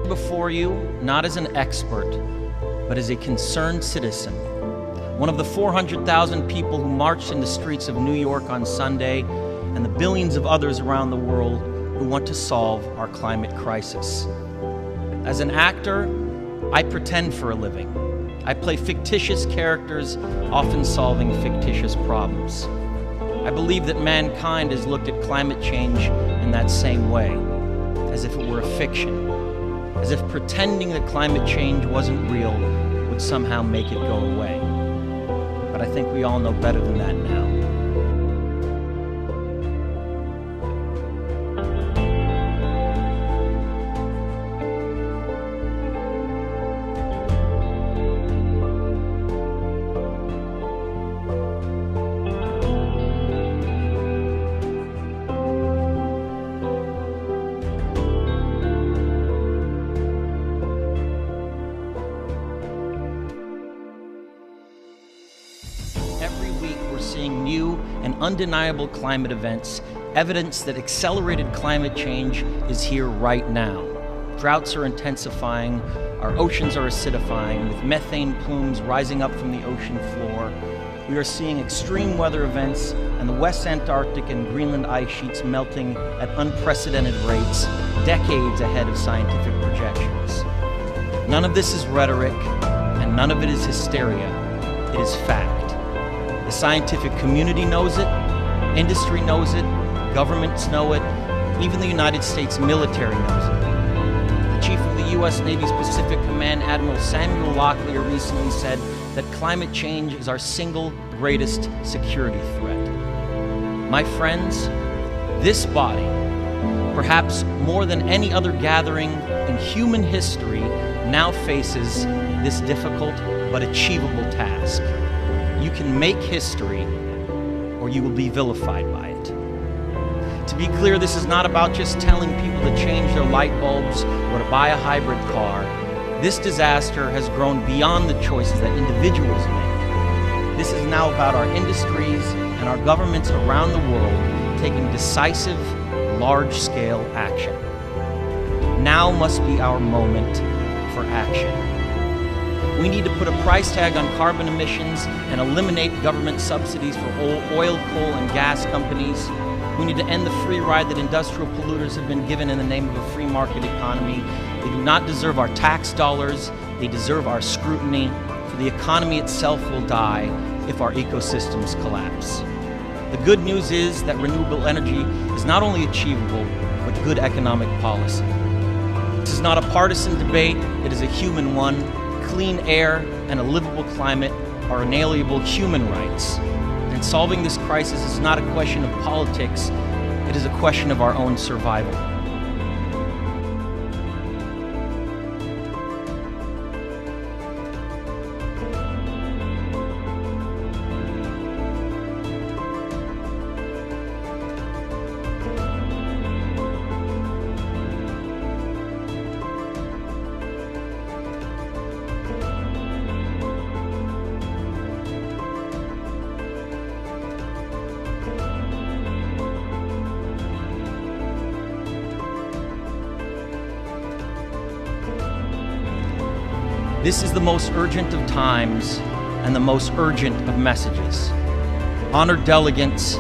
before you not as an expert, but as a concerned citizen. One of the 400,000 people who marched in the streets of New York on Sunday, and the billions of others around the world who want to solve our climate crisis. As an actor, I pretend for a living. I play fictitious characters, often solving fictitious problems. I believe that mankind has looked at climate change in that same way, as if it were a fiction, as if pretending that climate change wasn't real would somehow make it go away. But I think we all know better than that now. Every week we're seeing new and undeniable climate events, evidence that accelerated climate change is here right now. Droughts are intensifying, our oceans are acidifying, with methane plumes rising up from the ocean floor. We are seeing extreme weather events and the West Antarctic and Greenland ice sheets melting at unprecedented rates, decades ahead of scientific projections. None of this is rhetoric, and none of it is hysteria. It is fact. The scientific community knows it, industry knows it, governments know it, even the United States military knows it. The chief of the U.S. Navy's Pacific Command, Admiral Samuel Locklear, recently said that climate change is our single greatest security threat. My friends, this body, perhaps more than any other gathering in human history, now faces this difficult but achievable task. You can make history, or you will be vilified by it. To be clear, this is not about just telling people to change their light bulbs or to buy a hybrid car. This disaster has grown beyond the choices that individuals make. This is now about our industries and our governments around the world taking decisive, large-scale action. Now must be our moment for action. We need to put a price tag on carbon emissions and eliminate government subsidies for oil, coal, and gas companies. We need to end the free ride that industrial polluters have been given in the name of a free market economy. They do not deserve our tax dollars. They deserve our scrutiny, for the economy itself will die if our ecosystems collapse. The good news is that renewable energy is not only achievable, but good economic policy. This is not a partisan debate, it is a human one. Clean air and a livable climate are inalienable human rights. And solving this crisis is not a question of politics, it is a question of our own survival. This is the most urgent of times and the most urgent of messages. Honored delegates,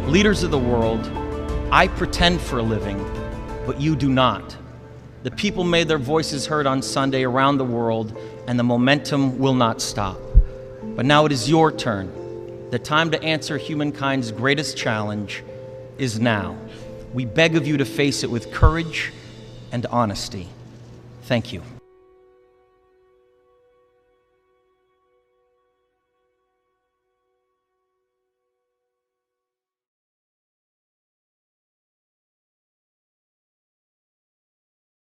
leaders of the world, I pretend for a living, but you do not. The people made their voices heard on Sunday around the world, and the momentum will not stop. But now it is your turn. The time to answer humankind's greatest challenge is now. We beg of you to face it with courage and honesty. Thank you.